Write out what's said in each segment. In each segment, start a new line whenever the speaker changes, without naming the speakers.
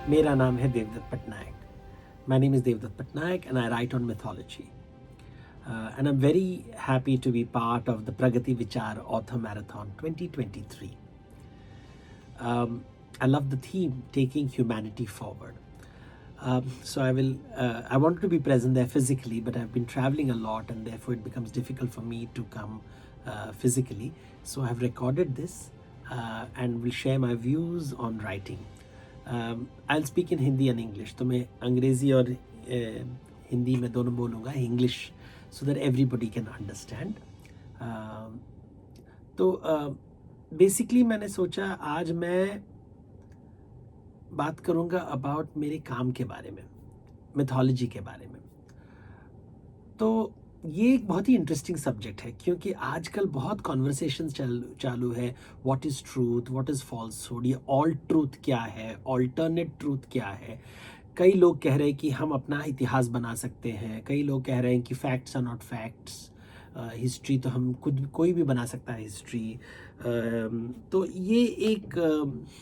मेरा नाम है Devdutt Patnaik. My name is Devdutt Patnaik and I write on mythology. And I'm very happy to be part of the Pragati Vichar Author Marathon 2023. I love the theme, taking humanity forward. So I wanted to be present there physically, but I've been traveling a lot and therefore it becomes difficult for me to come physically. So I've recorded this and will share my views on writing. I'll speak in Hindi and English. तो मैं अंग्रेजी और हिंदी में दोनों बोलूँगा, English, so that everybody can understand. तो basically मैंने सोचा आज मैं बात करूँगा अबाउट मेरे काम के बारे में, मिथोलॉजी के बारे में. तो ये एक बहुत ही इंटरेस्टिंग सब्जेक्ट है क्योंकि आजकल बहुत कॉन्वर्सेशन चालू है. What is truth, what is falsehood, ये ऑल ट्रूथ क्या है, ऑल्टरनेट ट्रूथ क्या है. कई लोग कह रहे हैं कि हम अपना इतिहास बना सकते हैं, कई लोग कह रहे हैं कि facts are not facts, history तो हम खुद कोई भी बना सकता है हिस्ट्री. तो ये एक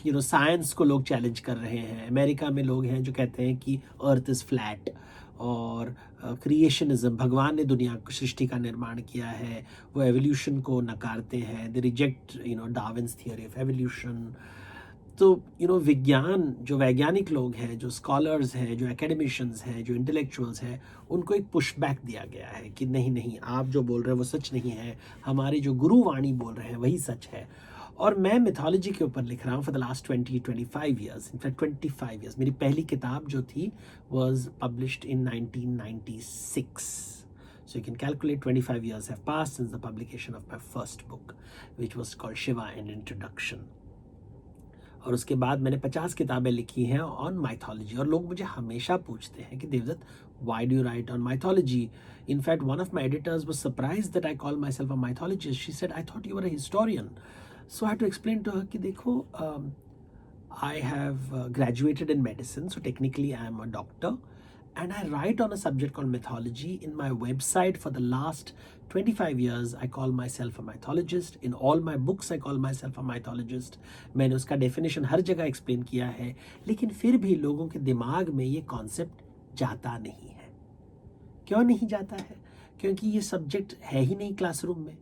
साइंस को लोग चैलेंज कर रहे हैं. अमेरिका में लोग हैं जो कहते हैं कि अर्थ इज़ फ्लैट, और क्रिएशनिज्म, भगवान ने दुनिया को, सृष्टि का निर्माण किया है, वो एवोल्यूशन को नकारते हैं. दे reject Darwin's theory of evolution. तो विज्ञान, जो वैज्ञानिक लोग हैं, जो स्कॉलर्स हैं, जो एकेडमिशियंस हैं, जो इंटेलेक्चुअल्स हैं, उनको एक पुशबैक दिया गया है कि नहीं नहीं, आप जो बोल रहे हैं वो सच नहीं है, हमारे जो गुरुवाणी बोल रहे हैं वही सच है. और मैं मिथोलॉजी के ऊपर लिख रहा हूँ for the last 20-25 years. In fact 25 years. मेरी पहली किताब जो थी was published in 1996. So you can calculate 25 years have passed since the publication of my first book, which was called Shiva: An Introduction. और उसके बाद मैंने 50 किताबें लिखी हैं ऑन माइथोलॉजी. और लोग मुझे हमेशा पूछते हैं कि Devdutt, why do you write on mythology? In fact one of my editors was surprised that I call myself a mythologist. She said, I thought you were a historian. So I had to explain to her कि देखो, I have graduated in medicine, so technically I am a doctor, and I write on a subject called mythology. In my website for the last 25 years, I call myself a mythologist. In all my books, I call myself a mythologist. मैंने उसका definition हर जगह explain किया है, लेकिन फिर भी लोगों के दिमाग में ये concept जाता नहीं है. क्यों नहीं जाता है? क्योंकि ये subject है ही नहीं क्लासरूम में.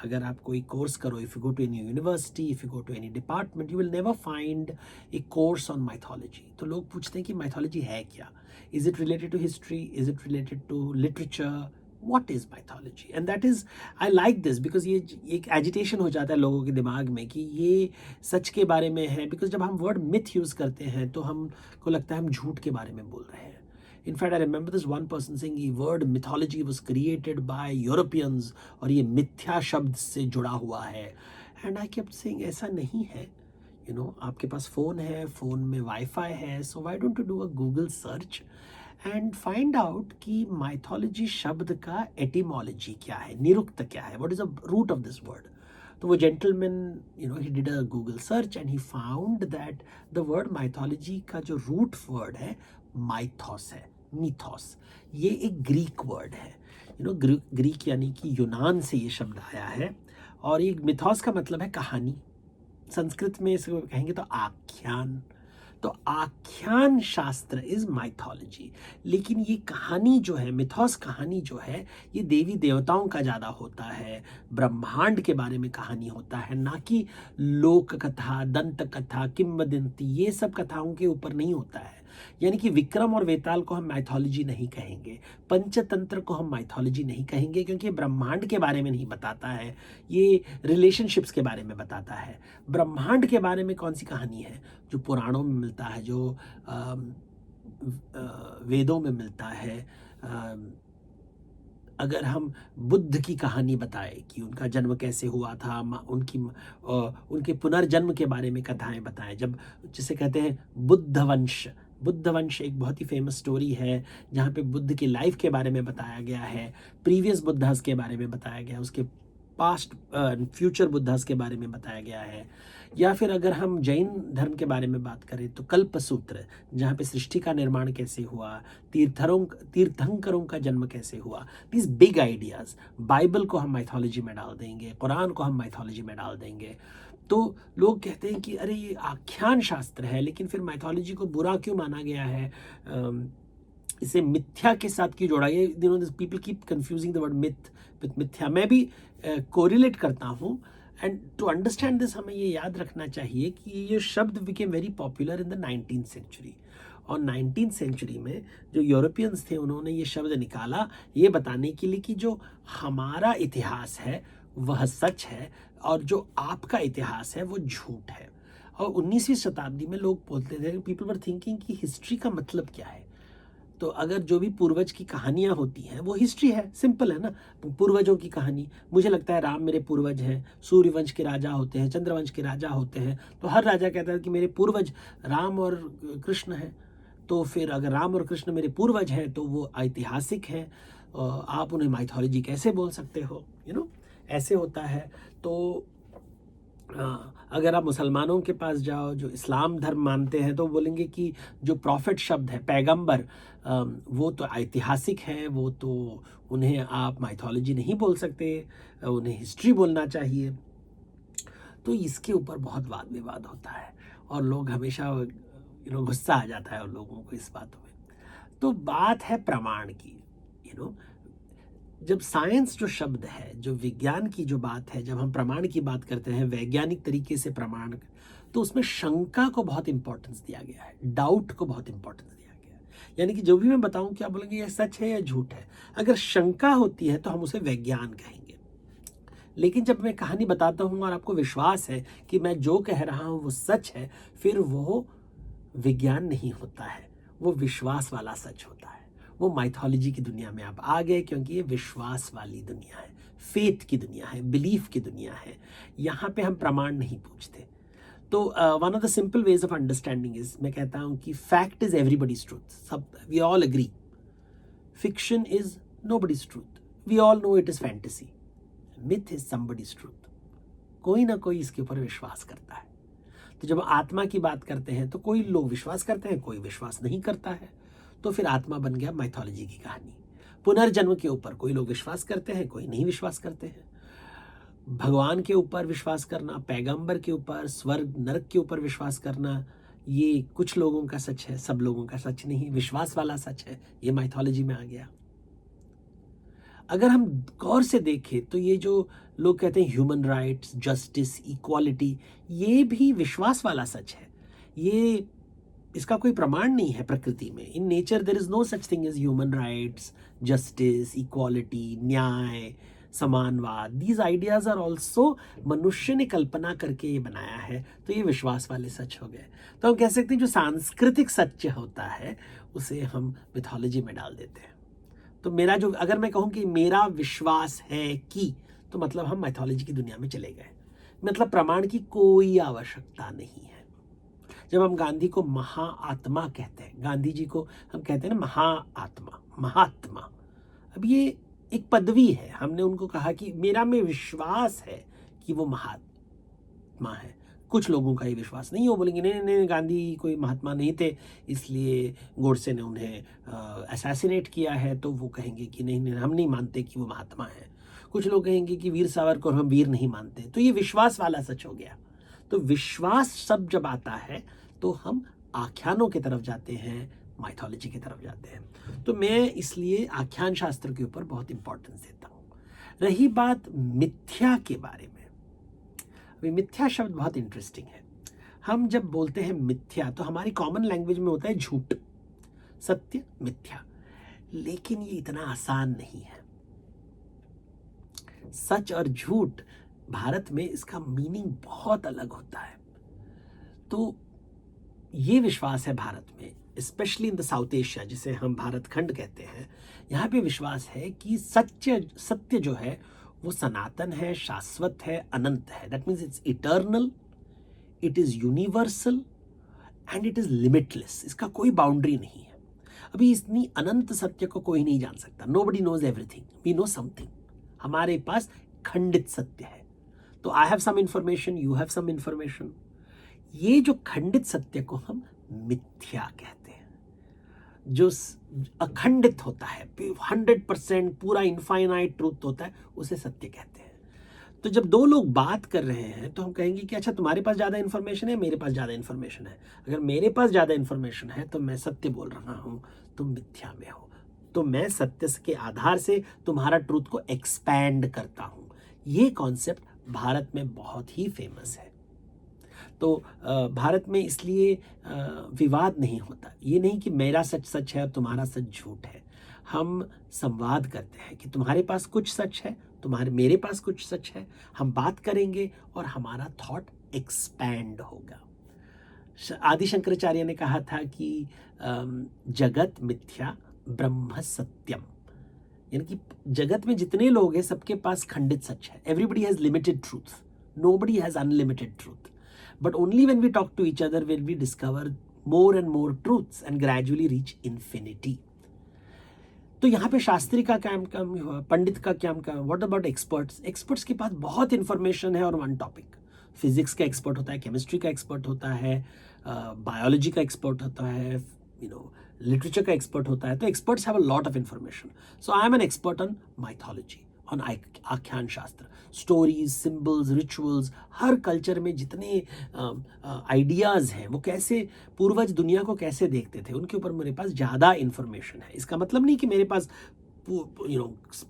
अगर आप कोई कोर्स करो, if you go to any university, if you go to any department, you will never find a course on mythology. तो लोग पूछते हैं कि माइथोलॉजी है क्या? Is it related to history? Is it related to literature? What is mythology? And that is, I like this, because ये एक agitation हो जाता है लोगों के दिमाग में कि ये सच के बारे में है. बिकॉज जब हम वर्ड मिथ यूज़ करते हैं तो हमको लगता है हम झूठ के बारे में बोल रहे हैं. In fact, I remember this one person saying the word mythology was created by Europeans और ये मिथ्या शब्द से जुड़ा हुआ है. And I kept saying ऐसा नहीं है. आपके पास फ़ोन है, फ़ोन में वाईफाई है, so why don't you do a Google search and find out कि mythology शब्द का etymology क्या है, निरुक्त क्या है, what is the root of this word. तो वो gentleman, he did a Google search and he found that the word mythology का जो root word है mythos है, मिथोस. ये एक ग्रीक वर्ड है. ग्रीक यानी कि यूनान से ये शब्द आया है. और ये मिथोस का मतलब है कहानी. संस्कृत में इसको कहेंगे तो आख्यान. तो आख्यान शास्त्र इज माइथोलॉजी. लेकिन ये कहानी जो है, मिथोस कहानी जो है, ये देवी देवताओं का ज़्यादा होता है, ब्रह्मांड के बारे में कहानी होता है, ना कि लोक कथा, दंत कथा, किंवदंती, ये सब कथाओं के ऊपर नहीं होता है. यानी कि विक्रम और वेताल को हम माइथोलॉजी नहीं कहेंगे, पंचतंत्र को हम माइथोलॉजी नहीं कहेंगे, क्योंकि ये ब्रह्मांड के बारे में नहीं बताता है, ये रिलेशनशिप्स के बारे में बताता है. ब्रह्मांड के बारे में कौन सी कहानी है? जो पुराणों में मिलता है, जो वेदों में मिलता है. अगर हम बुद्ध की कहानी बताएं कि उनका जन्म कैसे हुआ था, उनके पुनर्जन्म के बारे में कथाएं बताएं, जब जिसे कहते हैं बुद्धवंश. बुद्धवंश एक बहुत ही फेमस स्टोरी है जहाँ पे बुद्ध की लाइफ के बारे में बताया गया है, प्रीवियस बुद्धास के बारे में बताया गया है, उसके पास्ट फ्यूचर बुद्धास के बारे में बताया गया है. या फिर अगर हम जैन धर्म के बारे में बात करें तो कल्पसूत्र, जहाँ पे सृष्टि का निर्माण कैसे हुआ, तीर्थंकरों का जन्म कैसे हुआ, दीज बिग आइडियाज़. बाइबल को हम माइथोलॉजी में डाल देंगे, कुरान को हम माइथोलॉजी में डाल देंगे. तो लोग कहते हैं कि अरे ये आख्यान शास्त्र है, लेकिन फिर माइथोलॉजी को बुरा क्यों माना गया है, इसे मिथ्या के साथ क्यों जोड़ा? ये people keep confusing the word myth with मिथ्या। मैं भी कोरिलेट करता हूँ, एंड टू अंडरस्टैंड दिस हमें ये याद रखना चाहिए कि ये शब्द became very popular in the 19th century. और 19th सेंचुरी में जो यूरोपियंस थे उन्होंने ये शब्द निकाला ये बताने के लिए कि जो हमारा इतिहास है वह सच है और जो आपका इतिहास है वो झूठ है। और 19वीं शताब्दी में लोग बोलते थे, पीपल वर थिंकिंग कि हिस्ट्री का मतलब क्या है। तो अगर जो भी पूर्वज की कहानियां होती हैं वो हिस्ट्री है, सिंपल है ना। पूर्वजों की कहानी, मुझे लगता है राम मेरे पूर्वज हैं, सूर्यवंश के राजा होते हैं, चंद्रवंश के राजा होते हैं, तो हर राजा कहता है कि मेरे पूर्वज राम और कृष्ण हैं। तो फिर अगर राम और कृष्ण मेरे पूर्वज हैं तो वो ऐतिहासिक हैं, आप उन्हें माइथोलॉजी कैसे बोल सकते हो, ऐसे होता है। तो अगर आप मुसलमानों के पास जाओ जो इस्लाम धर्म मानते हैं तो बोलेंगे कि जो प्रॉफिट शब्द है, पैगंबर, वो तो ऐतिहासिक है, वो तो उन्हें आप माइथोलॉजी नहीं बोल सकते, उन्हें हिस्ट्री बोलना चाहिए। तो इसके ऊपर बहुत वाद विवाद होता है और लोग हमेशा गुस्सा आ जाता है उन लोगों को इस बात में। तो बात है प्रमाण की। जब साइंस जो शब्द है, जो विज्ञान की जो बात है, जब हम प्रमाण की बात करते हैं, वैज्ञानिक तरीके से प्रमाण, तो उसमें शंका को बहुत इंपॉर्टेंस दिया गया है, डाउट को बहुत इंपॉर्टेंस दिया गया है। यानी कि जो भी मैं बताऊं क्या बोलेंगे ये सच है या झूठ है। अगर शंका होती है तो हम उसे विज्ञान कहेंगे, लेकिन जब मैं कहानी बताता हूं और आपको विश्वास है कि मैं जो कह रहा हूं वो सच है, फिर वो विज्ञान नहीं होता है, वो विश्वास वाला सच होता है। वो माइथोलॉजी की दुनिया में आप आ गए, क्योंकि ये विश्वास वाली दुनिया है, फेथ की दुनिया है, बिलीफ की दुनिया है। यहाँ पे हम प्रमाण नहीं पूछते। तो one of the simple ways of understanding is, मैं कहता हूँ कि फैक्ट इज एवरीबडीज ट्रूथ, सब we all agree. Fiction is nobody's truth, we all know it is fantasy. Myth is somebody's truth. कोई ना कोई इसके ऊपर विश्वास करता है। तो जब आत्मा की बात करते हैं तो कोई लोग विश्वास करते हैं, कोई विश्वास नहीं करता है, तो फिर आत्मा बन गया माइथोलॉजी की कहानी। पुनर्जन्म के ऊपर कोई लोग विश्वास करते हैं, कोई नहीं विश्वास करते हैं। भगवान के ऊपर विश्वास करना, पैगंबर के ऊपर, स्वर्ग नरक के ऊपर विश्वास करना, ये कुछ लोगों का सच है, सब लोगों का सच नहीं, विश्वास वाला सच है, ये माइथोलॉजी में आ गया। अगर हम गौर से देखें तो ये जो लोग कहते हैं ह्यूमन राइट्स, जस्टिस, इक्वालिटी, ये भी विश्वास वाला सच है। ये इसका कोई प्रमाण नहीं है प्रकृति में। In nature there is no such thing as human rights, justice, equality, न्याय, समानवाद। दीज आइडियाज आर ऑल्सो मनुष्य ने कल्पना करके ये बनाया है, तो ये विश्वास वाले सच हो गए। तो हम कह सकते हैं जो सांस्कृतिक सत्य होता है उसे हम मिथोलॉजी में डाल देते हैं। तो मेरा जो, अगर मैं कहूँ कि मेरा विश्वास है कि, तो मतलब हम माइथोलॉजी की दुनिया में चले गए, मतलब प्रमाण की कोई आवश्यकता नहीं है। जब हम गांधी को महाआत्मा कहते हैं, गांधी जी को हम कहते हैं ना महाआत्मा, महात्मा, अब ये एक पदवी है। हमने उनको कहा कि मेरा में विश्वास है कि वो महात्मा है। कुछ लोगों का ये विश्वास नहीं हो, बोलेंगे नहीं नहीं नहीं, गांधी कोई महात्मा नहीं थे, इसलिए गोडसे ने उन्हें असैसिनेट किया है, तो वो कहेंगे कि नहीं नहीं हम नहीं मानते कि वो महात्मा है। कुछ लोग कहेंगे कि वीर सावरकर हम वीर नहीं मानते। तो ये विश्वास वाला सच हो गया। तो विश्वास सब जब आता है तो हम आख्यानों की तरफ जाते हैं, माइथोलॉजी की तरफ जाते हैं। तो मैं इसलिए आख्यान शास्त्र के ऊपर बहुत इंपॉर्टेंस देता हूँ। रही बात मिथ्या के बारे में, अभी मिथ्या शब्द बहुत इंटरेस्टिंग है। हम जब बोलते हैं मिथ्या तो हमारी कॉमन लैंग्वेज में होता है झूठ, सत्य, मिथ्या, लेकिन ये इतना आसान नहीं है। सच और झूठ भारत में इसका मीनिंग बहुत अलग होता है। तो ये विश्वास है भारत में, specially in the south Asia जिसे हम भारत खंड कहते हैं, यहाँ पे विश्वास है कि सत्य जो है वो सनातन है, शाश्वत है, अनंत है। That means it's eternal, it is universal and it is limitless. इसका कोई बाउंड्री नहीं है। अभी इतनी अनंत सत्य को कोई नहीं जान सकता। Nobody knows everything, we know something. हमारे पास खंडित सत्य है। तो I have some information, you have some information. ये जो खंडित सत्य को हम मिथ्या कहते हैं। जो अखंडित होता है, 100% पूरा इनफाइनाइट ट्रूथ होता है, उसे सत्य कहते हैं। तो जब दो लोग बात कर रहे हैं तो हम कहेंगे कि अच्छा तुम्हारे पास ज़्यादा इन्फॉर्मेशन है, मेरे पास ज़्यादा इन्फॉर्मेशन है। अगर मेरे पास ज़्यादा इन्फॉर्मेशन है तो मैं सत्य बोल रहा हूँ, तुम मिथ्या में हो। तो मैं सत्य के आधार से तुम्हारा ट्रूथ को एक्सपैंड करता हूँ। ये कॉन्सेप्ट भारत में बहुत ही फेमस है। तो भारत में इसलिए विवाद नहीं होता। ये नहीं कि मेरा सच सच है और तुम्हारा सच झूठ है। हम संवाद करते हैं कि तुम्हारे पास कुछ सच है, मेरे पास कुछ सच है। हम बात करेंगे और हमारा थॉट एक्सपैंड होगा। आदि शंकराचार्य ने कहा था कि जगत मिथ्या ब्रह्म सत्यम, यानी कि जगत में जितने लोग हैं सबके पास खंडित सच है। Everybody has limited truth, nobody has unlimited truth, but only when we talk to each other will we discover more and more truths and gradually reach infinity. तो यहाँ पे शास्त्री का क्या काम हुआ, पंडित का क्या काम। What about experts? एक्सपर्ट्स के पास बहुत इंफॉर्मेशन है और वन टॉपिक। फिजिक्स का एक्सपर्ट होता है, केमिस्ट्री का एक्सपर्ट होता है, बायोलॉजी का एक्सपर्ट होता है, लिटरेचर का एक्सपर्ट होता है। तो experts have a lot of information. So I am an expert on mythology, on आख्यान शास्त्र, स्टोरीज, सिंबल्स, रिचुअल्स। हर कल्चर में जितने आइडियाज़ हैं वो कैसे पूर्वज दुनिया को कैसे देखते थे, उनके ऊपर मेरे पास ज़्यादा इंफॉर्मेशन है। इसका मतलब नहीं कि मेरे पास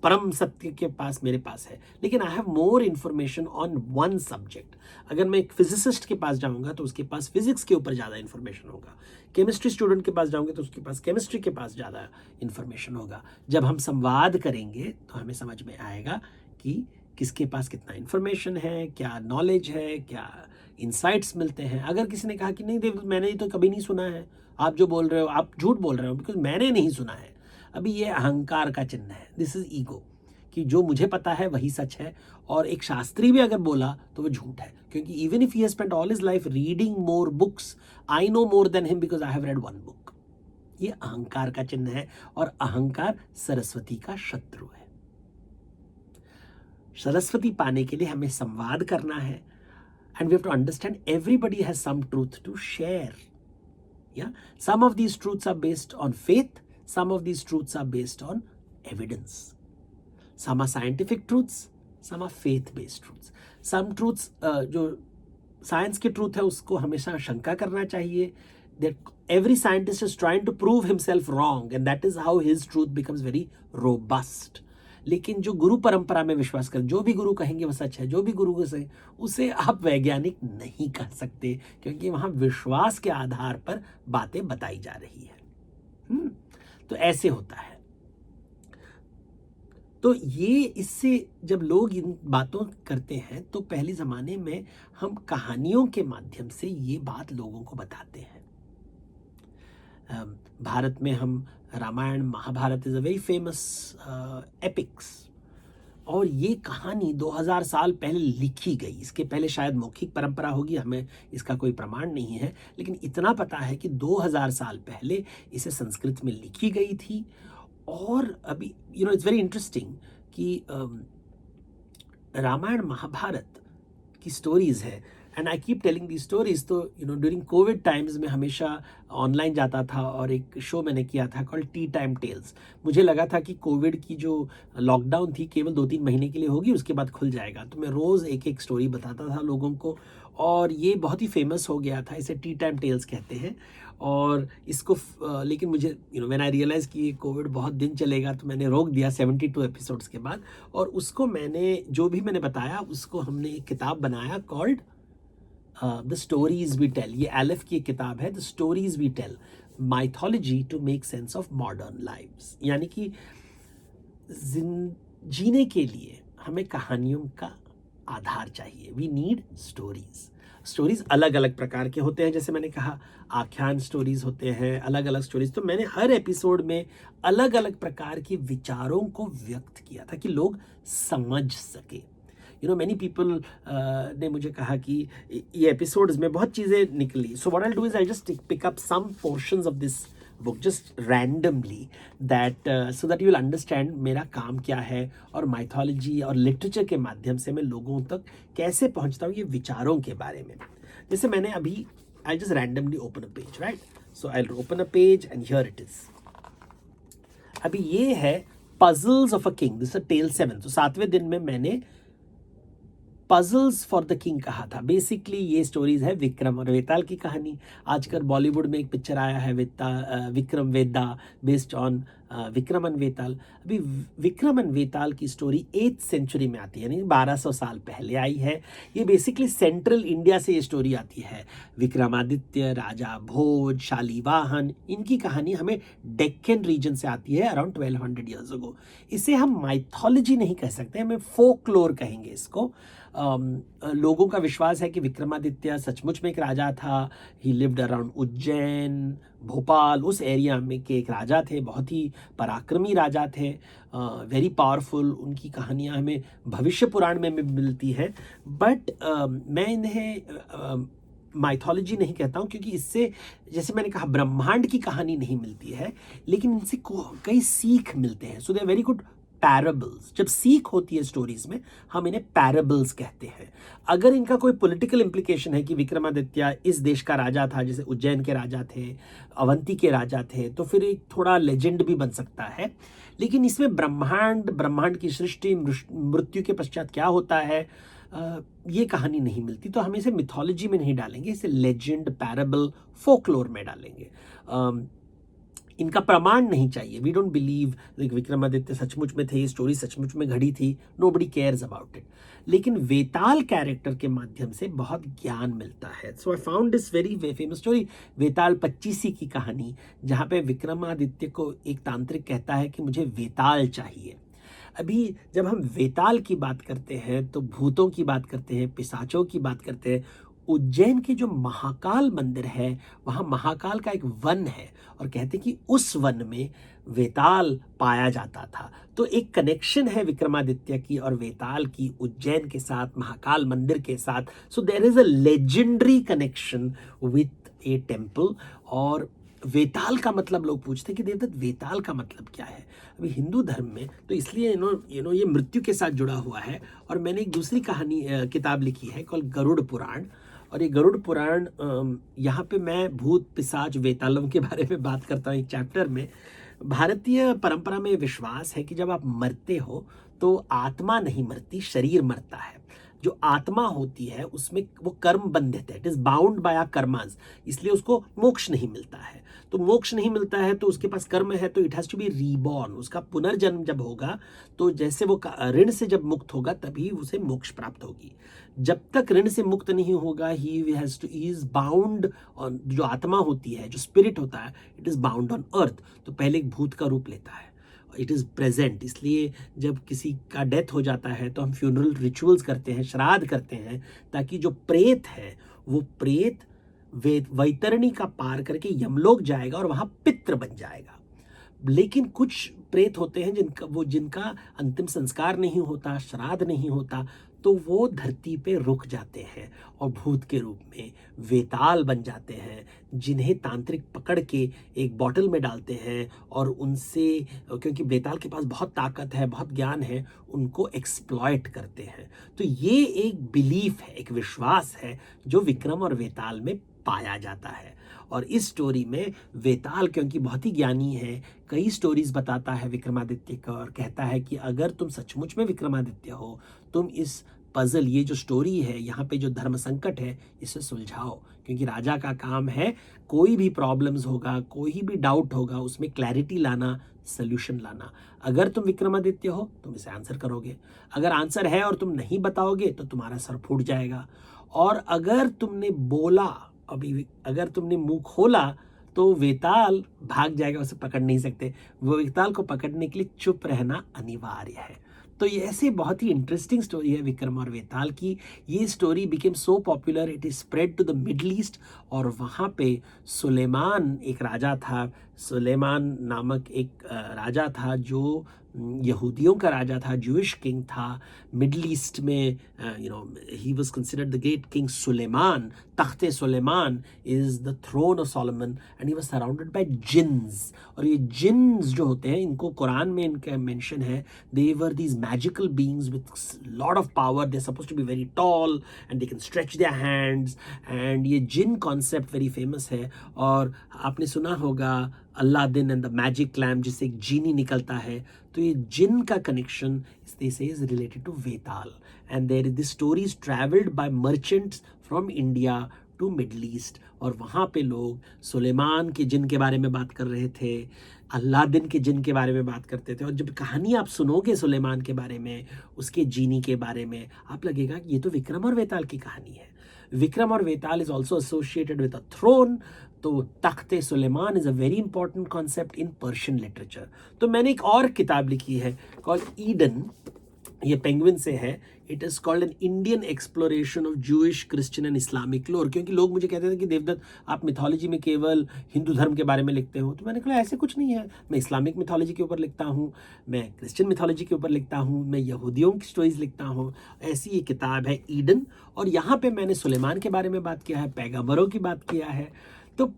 परम सत्य के पास मेरे पास है, लेकिन I have more information on one subject. अगर मैं एक फिजिसिस्ट के पास जाऊंगा तो उसके पास फिजिक्स के ऊपर ज़्यादा इंफॉर्मेशन होगा। केमिस्ट्री स्टूडेंट के पास जाऊंगे तो उसके पास केमिस्ट्री के पास ज़्यादा इंफॉर्मेशन होगा। जब हम संवाद करेंगे तो हमें समझ में आएगा कि किसके पास कितना इंफॉर्मेशन है, क्या नॉलेज है, क्या इंसाइट्स मिलते हैं। अगर किसी ने कहा कि नहीं देव मैंने तो कभी नहीं सुना है, आप जो बोल रहे हो आप झूठ बोल रहे हो बिकॉज मैंने नहीं सुना है, अभी ये अहंकार का चिन्ह है। दिस इज ईगो, कि जो मुझे पता है वही सच है। और एक शास्त्री भी अगर बोला तो वो झूठ है, क्योंकि even if he has spent all his life reading more books, I know more than him because I have read one book. ये अहंकार का चिन्ह है और अहंकार सरस्वती का शत्रु है। सरस्वती पाने के लिए हमें संवाद करना है, and we have to understand everybody has some truth to share. या some of these truths are based on faith, some of these truths are based on evidence. Some are scientific truths, some are faith-based truths. Some truths जो science के truth है उसको हमेशा शंका करना चाहिए. That every scientist is trying to prove himself wrong, and that is how his truth becomes very robust. लेकिन जो गुरु परंपरा में विश्वास कर, जो भी गुरु कहेंगे वो सच है, जो भी गुरु कहेंगे उसे आप वैज्ञानिक नहीं कह सकते, क्योंकि वहाँ विश्वास के आधार पर बातें बताई जा रही है. तो ऐसे होता है. तो ये इससे जब लोग इन बातों करते हैं तो पहले ज़माने में हम कहानियों के माध्यम से ये बात लोगों को बताते हैं. भारत में हम Ramayan Mahabharat is a very famous epics, और ये कहानी 2000 साल पहले लिखी गई. इसके पहले शायद मौखिक परंपरा होगी, हमें इसका कोई प्रमाण नहीं है, लेकिन इतना पता है कि 2000 साल पहले इसे संस्कृत में लिखी गई थी. और अभी इट्स वेरी इंटरेस्टिंग कि रामायण महाभारत की स्टोरीज़ है, and I keep telling the stories. तो ड्यूरिंग कोविड टाइम्स में हमेशा ऑनलाइन जाता था और एक शो मैंने किया था कॉल्ड टी टाइम टेल्स. मुझे लगा था कि कोविड की जो लॉकडाउन थी केवल 2-3 महीने के लिए होगी, उसके बाद खुल जाएगा. तो मैं रोज़ एक एक स्टोरी बताता था लोगों को, और ये बहुत ही फेमस हो गया था. इसे टी टाइम टेल्स कहते हैं. और इसको लेकिन मुझे व्हेन आई रियलाइज़ कि ये कोविड बहुत दिन चलेगा तो मैंने रोक दिया 72 एपिसोड्स के बाद. और उसको मैंने जो भी मैंने बताया उसको हमने एक किताब बनाया called the stories we tell. ये एलिफ की एक किताब है, the stories we tell, mythology to make sense of modern lives. यानी कि जीने के लिए हमें कहानियों का आधार चाहिए. We need stories. स्टोरीज अलग अलग प्रकार के होते हैं, जैसे मैंने कहा आख्यान स्टोरीज होते हैं, अलग अलग स्टोरीज. तो मैंने हर एपिसोड में अलग अलग प्रकार के विचारों को व्यक्त किया था कि लोग समझ सके. मैनी पीपल ने मुझे कहा कि ये एपिसोड्स में बहुत चीज़ें निकली. So what I do is I just pick up some portions of this book just randomly, that so that you will understand मेरा काम क्या है, और माइथोलॉजी और लिटरेचर के माध्यम से मैं लोगों तक कैसे पहुंचता हूँ ये विचारों के बारे में. जैसे मैंने अभी I just randomly open a page, right. So I open a page and here it is. अभी ये है puzzles of a king. This is tale 7. तो 7वें दिन में मैंने पजल्स फॉर द किंग कहा था। बेसिकली ये स्टोरीज है विक्रम और वेताल की कहानी। आजकल बॉलीवुड में एक पिक्चर आया है Vikram Vedha, based on Vikram and वेताल। अभी विक्रम एंड वेताल की स्टोरी 8th सेंचुरी में आती है, यानी 1200 साल पहले आई है। ये बेसिकली सेंट्रल इंडिया से ये स्टोरी आती है। विक्रमादित्य, राजा भोज, शालीवाहन, इनकी कहानी हमें डेक्कन रीजन से आती है अराउंड 1200 ईयर्स अगो। इसे हम माइथोलॉजी नहीं कह सकते, हमें फोकलोर कहेंगे इसको। लोगों का विश्वास है कि विक्रमादित्य सचमुच में एक राजा था। ही लिव्ड अराउंड उज्जैन, भोपाल, उस एरिया में के एक राजा थे, बहुत ही पराक्रमी राजा थे, वेरी पावरफुल। उनकी कहानियां हमें भविष्य पुराण में मिलती हैं, बट मैं इन्हें माइथोलॉजी नहीं कहता हूँ, क्योंकि इससे, जैसे मैंने कहा, ब्रह्मांड की कहानी नहीं मिलती है, लेकिन इनसे कई सीख मिलते हैं। So they are very good parables. जब सीख होती है स्टोरीज में, हम इन्हें पैराबल्स कहते हैं। अगर इनका कोई पॉलिटिकल इम्प्लीकेशन है कि विक्रमादित्य इस देश का राजा था, जैसे उज्जैन के राजा थे, अवंती के राजा थे, तो फिर एक थोड़ा लेजेंड भी बन सकता है। लेकिन इसमें ब्रह्मांड की सृष्टि, मृत्यु के पश्चात क्या होता है, ये कहानी नहीं मिलती। तो हम इसे मिथोलॉजी में नहीं डालेंगे, इसे लेजेंड, पैराबल, फोकलोर में डालेंगे। इनका प्रमाण नहीं चाहिए। वी डोंट बिलीव विक्रमादित्य सचमुच में थे, ये स्टोरी सचमुच में घड़ी थी, नोबडी केयर्स अबाउट इट। लेकिन वेताल कैरेक्टर के माध्यम से बहुत ज्ञान मिलता है। So I found this very famous story, Vetal 25 की कहानी, जहाँ पे विक्रमादित्य को एक तांत्रिक कहता है कि मुझे वेताल चाहिए। अभी जब हम वेताल की बात करते हैं तो भूतों की बात करते हैं, पिशाचों की बात करते हैं। उज्जैन के जो महाकाल मंदिर है, वहाँ महाकाल का एक वन है, और कहते हैं कि उस वन में वेताल पाया जाता था। तो एक कनेक्शन है विक्रमादित्य की और वेताल की, उज्जैन के साथ, महाकाल मंदिर के साथ। So there is a legendary connection with a temple. और वेताल का मतलब, लोग पूछते हैं कि देवदत्त वेताल का मतलब क्या है। अभी हिंदू धर्म में तो इसलिए ये मृत्यु के साथ जुड़ा हुआ है। और मैंने एक दूसरी कहानी किताब लिखी है कॉल गरुड़ पुराण, और ये गरुड़ पुराण, यहाँ पे मैं भूत, पिशाच, वेतालों के बारे में बात करता हूँ एक चैप्टर में। भारतीय परंपरा में विश्वास है कि जब आप मरते हो तो आत्मा नहीं मरती, शरीर मरता है। जो आत्मा होती है उसमें वो कर्म बंधित है, it is bound by karmas, इसलिए उसको मोक्ष नहीं मिलता है। तो मोक्ष नहीं मिलता है तो उसके पास कर्म है, तो it has to be reborn. उसका पुनर्जन्म जब होगा तो जैसे वो ऋण से जब मुक्त होगा तभी उसे मोक्ष प्राप्त होगी। जब तक ऋण से मुक्त नहीं होगा, ही इज बाउंड ऑन, जो आत्मा होती है, जो स्पिरिट होता है, it is bound on earth. तो पहले एक भूत का रूप लेता है, इट इज़ प्रेजेंट। इसलिए जब किसी का डेथ हो जाता है तो हम फ्यूनरल रिचुअल्स करते हैं, श्राद्ध करते हैं, ताकि जो प्रेत है वो प्रेत वैतरणी का पार करके यमलोक जाएगा और वहाँ पितृ बन जाएगा। लेकिन कुछ प्रेत होते हैं जिनका अंतिम संस्कार नहीं होता, श्राद्ध नहीं होता, तो वो धरती पे रुक जाते हैं और भूत के रूप में वेताल बन जाते हैं, जिन्हें तांत्रिक पकड़ के एक बॉटल में डालते हैं और उनसे, क्योंकि वेताल के पास बहुत ताकत है, बहुत ज्ञान है, उनको एक्सप्लॉइट करते हैं। तो ये एक बिलीफ है, एक विश्वास है जो विक्रम और वेताल में पाया जाता है। और इस स्टोरी में वेताल, क्योंकि बहुत ही ज्ञानी है, कई स्टोरीज बताता है विक्रमादित्य का और कहता है कि अगर तुम सचमुच में विक्रमादित्य हो, तुम इस पजल, ये जो स्टोरी है, यहाँ पे जो धर्म संकट है, इसे सुलझाओ। क्योंकि राजा का काम है, कोई भी प्रॉब्लम्स होगा, कोई भी डाउट होगा, उसमें क्लैरिटी लाना, सोल्यूशन लाना। अगर तुम विक्रमादित्य हो, तुम इसे आंसर करोगे। अगर आंसर है और तुम नहीं बताओगे तो तुम्हारा सर फूट जाएगा। और अगर तुमने बोला, अगर तुमने मुंह खोला, तो वेताल भाग जाएगा, उसे पकड़ नहीं सकते। वो वेताल को पकड़ने के लिए चुप रहना अनिवार्य है। तो ये ऐसे बहुत ही इंटरेस्टिंग स्टोरी है विक्रम और वेताल की। ये story became so popular, it is spread to the Middle East. और वहाँ पे सुलेमान एक राजा था, सुलेमान नामक एक राजा था जो यहूदियों का राजा था, जूइश किंग था। मिडल ईस्ट में ही was considered the great king Sulaiman. तख्ते Sulaiman is the throne of Solomon and he was surrounded by jinns. और ये जिन्स जो होते हैं, इनको कुरान में इनका मेंशन है, they were these magical beings with lot of power, they are supposed to be very tall and they can stretch their hands. And ये जिन कॉन्सेप्ट वेरी फेमस है। और आपने सुना होगा Aladdin and the magic lamp, जिससे एक genie निकलता है, तो ये जिन का connection this is related to Vetal, and there this story is travelled by merchants from India to Middle East, और वहाँ पे लोग सुलेमान के जिन के बारे में बात कर रहे थे, अलादीन के जिन के बारे में बात करते थे। और जब कहानी आप सुनोगे सुलेमान के बारे में, उसके जीनी के बारे में, आप लगेगा कि ये तो विक्रम और वेताल की कहानी है। विक्रम और Vetal is also associated with a throne, तो तख्ते Sulaiman is a very important concept in Persian literature. तो मैंने एक और किताब लिखी है कॉल्ड ईडन, ये पेंगुइन से है। It is called an Indian exploration of Jewish, Christian and Islamic लोर। क्योंकि लोग मुझे कहते थे कि देवदत्त आप मिथोलॉजी में केवल हिंदू धर्म के बारे में लिखते हो, तो मैंने कहा ऐसे कुछ नहीं है। मैं इस्लामिक मिथोलॉजी के ऊपर लिखता हूँ, मैं क्रिश्चियन मिथोलॉजी के ऊपर लिखता हूँ, मैं यहूदियों की स्टोरीज लिखता हूँ। ऐसी ये किताब है ईडन, और यहाँ पे मैंने सुलेमान के बारे में बात किया है, पैगंबरों की बात किया है। तो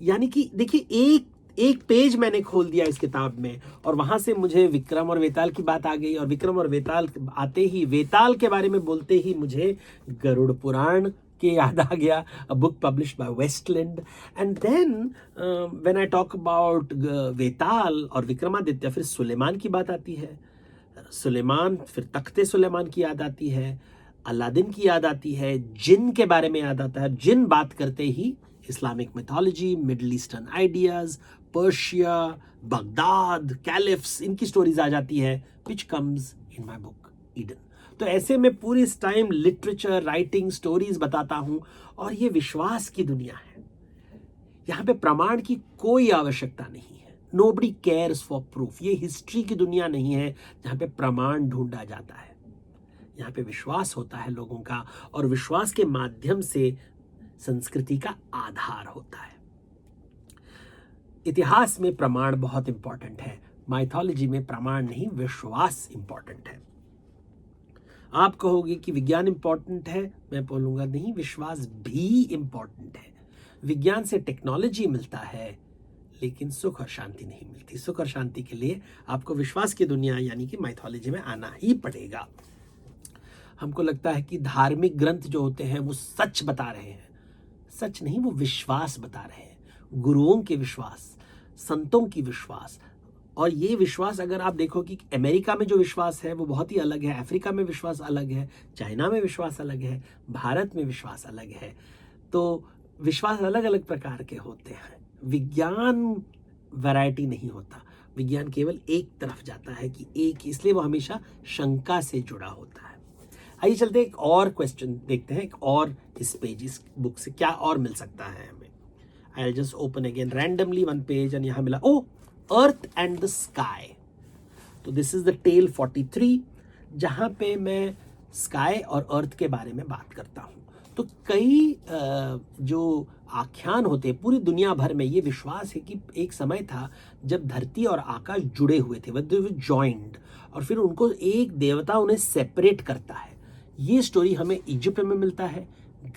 यानी कि देखिए, एक पेज मैंने खोल दिया इस किताब में, और वहां से मुझे विक्रम और वेताल की बात आ गई, और विक्रम और वेताल आते ही, वेताल के बारे में बोलते ही मुझे गरुड़ पुराण के याद आ गया, a book published by Westland. And then when I talk about Vetal और विक्रमादित्य, फिर सुलेमान की बात आती है। सुलेमान, फिर तख्ते सुलेमान की याद आती है, अलादीन की याद आती है, जिन के बारे में याद आता है। जिन बात करते ही Islamic mythology, Middle Eastern ideas, Persia, Baghdad, caliphs, इनकी स्टोरीज आ जाती है, which comes in my book Eden. तो ऐसे में पूरी इस टाइम लिटरेचर, राइटिंग, स्टोरीज बताता हूं, और ये विश्वास की दुनिया है। यहां पे प्रमाण की कोई आवश्यकता नहीं है। Nobody cares for proof. ये हिस्ट्री की दुनिया नहीं है जहां पे प्रमाण ढूंढा जाता है। यहाँ पे विश्वास होता है लोगों का, और विश्वास के माध्यम से संस्कृति का आधार होता है। इतिहास में प्रमाण बहुत इंपॉर्टेंट है, माइथोलॉजी में प्रमाण नहीं, विश्वास इंपॉर्टेंट है। आप कहोगे कि विज्ञान इंपॉर्टेंट है, मैं बोलूंगा नहीं, विश्वास भी इंपॉर्टेंट है। विज्ञान से टेक्नोलॉजी मिलता है, लेकिन सुख और शांति नहीं मिलती। सुख और शांति के लिए आपको विश्वास की दुनिया यानी कि माइथोलॉजी में आना ही पड़ेगा। हमको लगता है कि धार्मिक ग्रंथ जो होते हैं वो सच बता रहे हैं, सच नहीं, वो विश्वास बता रहे हैं, गुरुओं के विश्वास, संतों की विश्वास। और ये विश्वास अगर आप देखो कि अमेरिका में जो विश्वास है वो बहुत ही अलग है, अफ्रीका में विश्वास अलग है, चाइना में विश्वास अलग है, भारत में विश्वास अलग है। तो विश्वास अलग अलग प्रकार के होते हैं। विज्ञान वैरायटी नहीं होता, विज्ञान केवल एक तरफ जाता है कि एक, इसलिए वो हमेशा शंका से जुड़ा होता है। आइए चलते एक और क्वेश्चन देखते हैं, एक और इस पेज, इस बुक से क्या और मिल सकता है हमें। I will just open again randomly one page, and यहाँ मिला, ओ, अर्थ एंड द स्काई। तो दिस इज द टेल 43, जहाँ पे मैं स्काई और अर्थ के बारे में बात करता हूँ। तो कई जो आख्यान होते हैं पूरी दुनिया भर में, ये विश्वास है कि एक समय था जब धरती और आकाश जुड़े हुए थे, जॉइंड, और फिर उनको एक देवता उन्हें सेपरेट करता है। ये स्टोरी हमें इजिप्ट में मिलता है,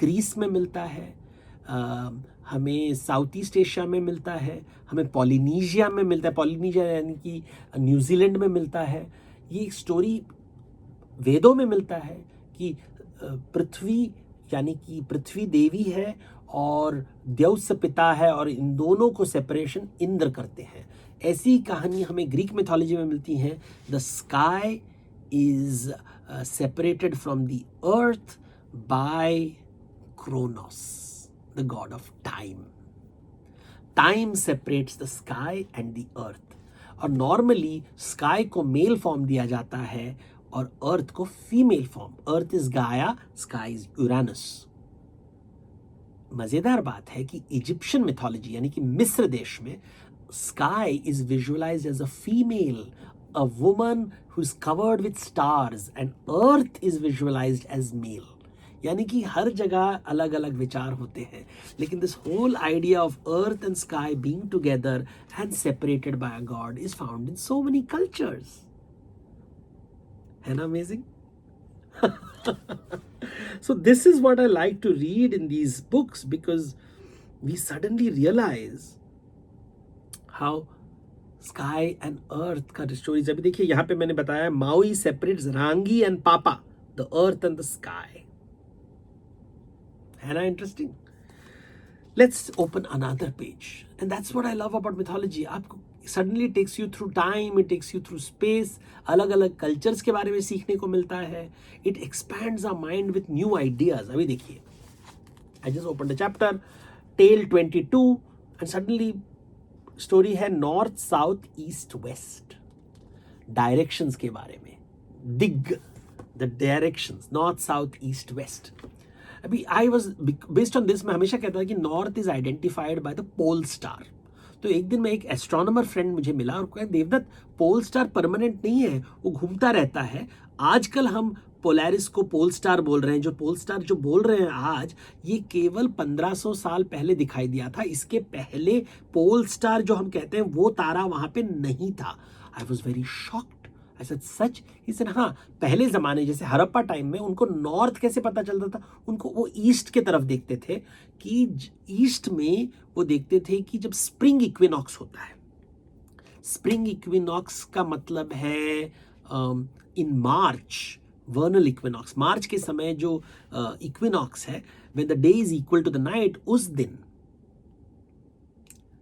ग्रीस में मिलता है, हमें साउथ ईस्ट एशिया में मिलता है, हमें पॉलिनीशिया में मिलता है, पॉलिनीशिया यानी कि न्यूजीलैंड में मिलता है। ये स्टोरी वेदों में मिलता है कि पृथ्वी यानी कि पृथ्वी देवी है और द्यौस पिता है, और इन दोनों को सेपरेशन इंद्र करते हैं। ऐसी कहानी हमें ग्रीक मिथोलॉजी में मिलती है। The sky is separated from the earth by Kronos, the god of time. Time separates the sky and the earth. और नॉर्मली स्काई को मेल फॉर्म दिया जाता है और अर्थ को फीमेल फॉर्म। अर्थ इज गाया, स्काई इज यूरानस। मजेदार बात है कि इजिप्शियन मिथोलॉजी यानी कि मिस्र देश में sky is visualised as a female, a woman who's covered with stars, and earth is visualized as male. यानी कि हर जगह अलग अलग विचार होते हैं, लेकिन this whole idea of earth and sky being together and separated by a god is found in so many cultures. है ना amazing? So this is what I like to read in these books, because we suddenly realize how sky and earth का stories. अभी देखिए यहाँ पे मैंने बताया, MAUI separates Rangi and पापा, the earth and the sky. है ना interesting? Let's open another page. And that's what I love about mythology. आपको suddenly takes you through time, it takes you through space, अलग अलग cultures के बारे में सीखने को मिलता है. It expands our mind with new ideas. अभी देखिए, I just opened a chapter, tale 22, and suddenly story है north, south, east, west. Directions के बारे में. Dig, the directions, north, south, east, west. अभी I was based on this मैं हमेशा कहता था कि north is identified by the pole star. तो एक दिन मैं एक एस्ट्रोनॉमर फ्रेंड मुझे मिला और कहा देवदत्त पोल स्टार परमानेंट नहीं है, वो घूमता रहता है. आजकल हम पोलैरिस को पोल स्टार बोल रहे हैं. जो पोल स्टार जो बोल रहे हैं आज, ये केवल 1500 साल पहले दिखाई दिया था. इसके पहले पोल स्टार जो हम कहते हैं वो तारा वहां पे नहीं था. I was very shocked. I said, such? He said, हाँ, पहले ज़माने जैसे हड़प्पा टाइम में उनको नॉर्थ कैसे पता चलता था? उनको वो ईस्ट के तरफ देखते थे कि ईस्ट में वो देखते थे कि जब स्प्रिंग इक्विनॉक्स होता है. स्प्रिंग इक्विनॉक्स का मतलब है इन मार्च, वर्नल इक्विनॉक्स. मार्च के समय जो इक्विनॉक्स है, when the day is equal to the night, उस दिन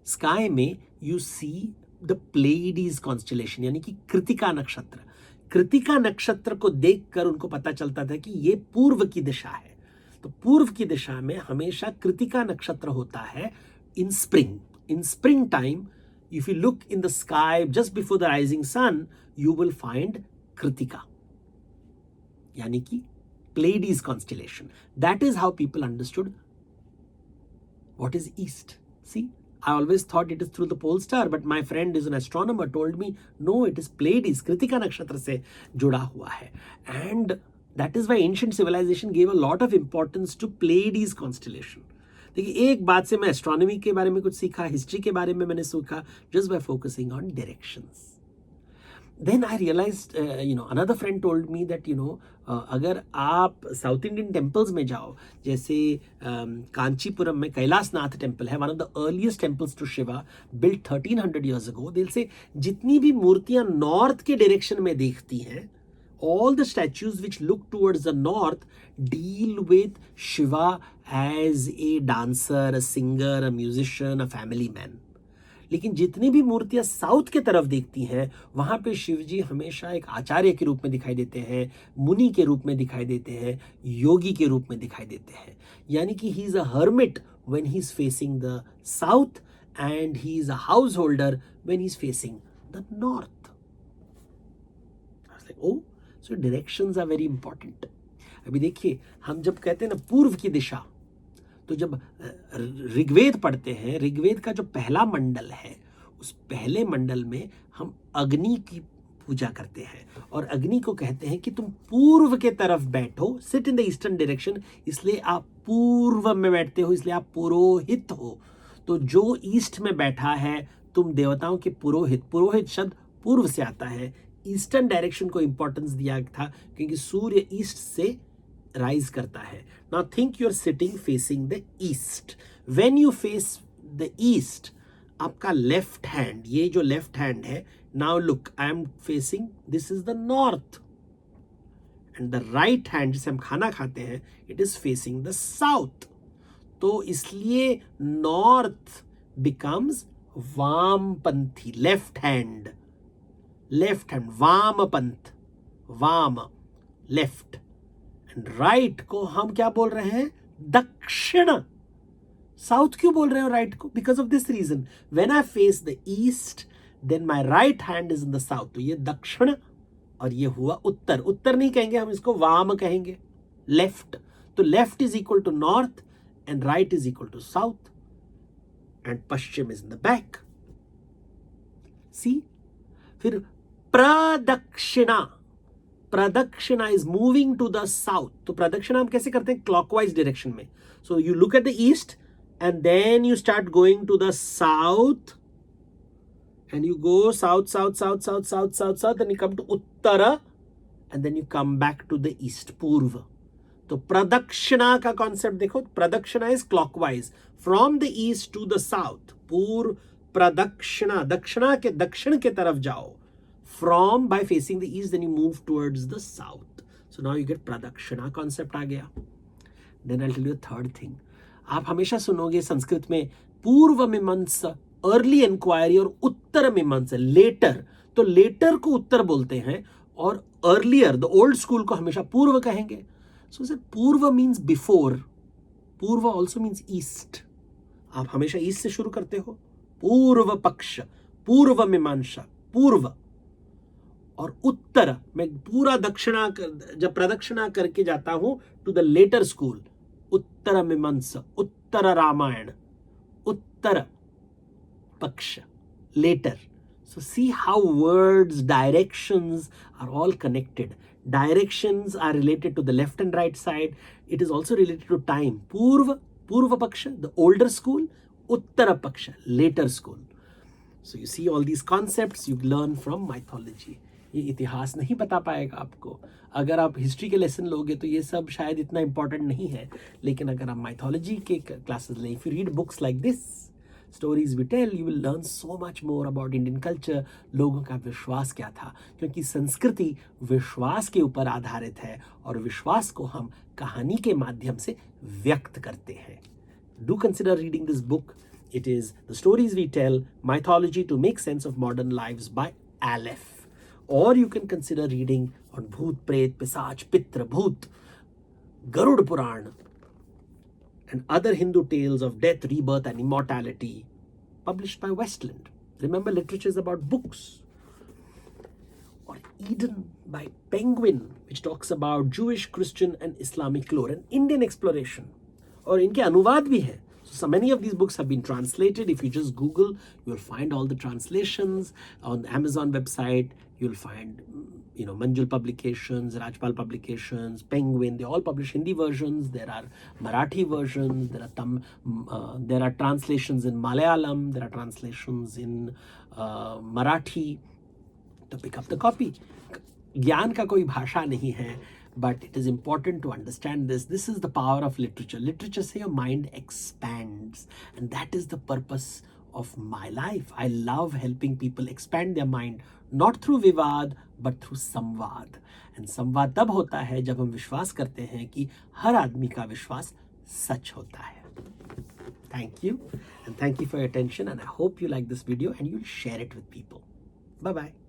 स्काई में यू सी द प्लेइडीज कॉन्स्टेलेशन, यानी कि कृतिका नक्षत्र. कृतिका नक्षत्र को देखकर उनको पता चलता था कि ये पूर्व की दिशा है. तो पूर्व की दिशा में हमेशा कृतिका नक्षत्र होता है in spring. In spring time if you look in the sky just before the rising sun, you will find Krittika, यानी कि Pleiades constellation. That is how people understood what is east. See, I always thought it is through the pole star, but my friend is an astronomer told me, no, it is Pleiades, Kritika nakshatra से जुड़ा हुआ है. And that is why ancient civilization gave a lot of importance to Pleiades constellation. देखिए, एक बात से मैं astronomy के बारे में कुछ सीखा, हिस्ट्री के बारे में मैंने सीखा, just by focusing on directions. Then I realized, another friend told me that, अगर आप साउथ इंडियन टेम्पल्स में जाओ, जैसे कांचीपुरम में कैलाशनाथ टेम्पल है, one of the earliest temples to Shiva, built 1300 years ago. दिल से जितनी भी मूर्तियां नॉर्थ के डायरेक्शन में देखती हैं, all the statues which look towards the north deal with Shiva as a dancer, a singer, a musician, a family man. लेकिन जितनी भी मूर्तियां साउथ के तरफ देखती हैं, वहां पे शिव जी हमेशा एक आचार्य के रूप में दिखाई देते हैं, मुनि के रूप में दिखाई देते हैं, योगी के रूप में दिखाई देते हैं. यानी कि he is a hermit when he is facing the south and he is a householder when he is facing the north. Oh, so directions are very important. अभी देखिए, हम जब कहते हैं ना पूर्व की दिशा, तो जब ऋग्वेद पढ़ते हैं, ऋग्वेद का जो पहला मंडल है, उस पहले मंडल में हम अग्नि की पूजा करते हैं और अग्नि को कहते हैं कि तुम पूर्व के तरफ बैठो, sit in the eastern direction. इसलिए आप पूर्व में बैठते हो, इसलिए आप पुरोहित हो. तो जो ईस्ट में बैठा है, तुम देवताओं के पुरोहित. पुरोहित शब्द पूर्व से आता है. ईस्टर्न डायरेक्शन को इंपॉर्टेंस दिया था क्योंकि सूर्य ईस्ट से राइज करता है. Now think you're sitting facing the east. When you face the east, आपका left hand, ये जो left hand है, now look, I am facing, this is the north. And the right hand, जिसे हम खाना खाते हैं, it is facing the south. तो इसलिए north becomes वामपंथी, left hand, वामपंथ, वाम, left. राइट को हम क्या बोल रहे हैं? दक्षिण. साउथ क्यों बोल रहे हो राइट को? Because of this reason, when I face the east then my right hand is in the south. तो ये दक्षिण और ये हुआ उत्तर. उत्तर नहीं कहेंगे हम, इसको वाम कहेंगे, लेफ्ट. तो left is equal to north and right is equal to south and paschim is in the back. See, फिर pradakshina. Pradakshina is moving to the south. तो प्रदक्षिणा हम कैसे करते हैं? क्लॉकवाइज डायरेक्शन में. So you look at the east and then you start going to the south and you go south south south south south south south and you come to uttar and then you come back to the east, पूर्व. तो प्रदक्षिणा का concept देखो. प्रदक्षिणा is clockwise from the east to the south. पूर्व प्रदक्षिणा, दक्षिणा के दक्षिण के तरफ जाओ. From, by facing the east, then you move towards the south. So now you get Pradakshina concept आ गया. Then I'll tell you a third thing. आप हमेशा सुनोगे संस्कृत में पूर्व मीमांसा, अर्ली इंक्वायरी, और उत्तर मीमांसा, लेटर। तो लेटर को उत्तर बोलते हैं और अर्लियर, द ओल्ड स्कूल को हमेशा पूर्व कहेंगे। सो सर पूर्व मीन्स बिफोर, पूर्व ऑल्सो मीन्स ईस्ट। आप हमेशा ईस्ट से शुरू करते हो, पूर्व पक्ष, पूर्व मीमांसा, पूर्व। और उत्तर, मैं पूरा दक्षिणा जब प्रदक्षिणा करके जाता हूं टू द लेटर स्कूल, उत्तर मीमांसा, उत्तर रामायण, उत्तर पक्ष, later. So see how words, directions are all connected. Directions are related to the left and right side. It is also related to time. Purva Paksha, the older school. Uttara Paksha, later school. So you see all these concepts you learn from mythology. ये इतिहास नहीं बता पाएगा आपको। अगर आप history के lesson लोगे तो ये सब शायद इतना इंपॉर्टेंट नहीं है, लेकिन अगर आप माइथोलॉजी के क्लासेस लें, if you read books like this, stories we tell, you will learn so much more about Indian culture. लोगों का विश्वास क्या था, क्योंकि संस्कृति विश्वास के ऊपर आधारित है और विश्वास को हम कहानी के माध्यम से व्यक्त करते हैं। Do consider reading this book. It is The Stories We Tell, Mythology to Make Sense of Modern Lives by Aleph. Or you can consider reading on Bhoot, Pret, Pisach, Pitra, Bhoot, Garud Puran, and other Hindu tales of death, rebirth, and immortality, published by Westland. Remember, literature is about books. Or Eden by Penguin, which talks about Jewish, Christian, and Islamic lore, and Indian exploration. और इनके अनुवाद भी हैं. So many of these books have been translated. If you just Google, you'll find all the translations. On the Amazon website, you'll find, Manjul Publications, Rajpal Publications, Penguin. They all publish Hindi versions. There are Marathi versions. There are translations in Malayalam. There are translations in Marathi. To pick up the copy. ज्ञान का कोई भाषा नहीं है. But it is important to understand this. This is the power of literature. Literature says your mind expands. And that is the purpose of my life. I love helping people expand their mind. Not through vivad, but through samvad. And samvad तब होता है जब हम विश्वास करते हैं कि हर आदमी का विश्वास सच होता है. Thank you. And thank you for your attention. And I hope you like this video and you'll share it with people. Bye-bye.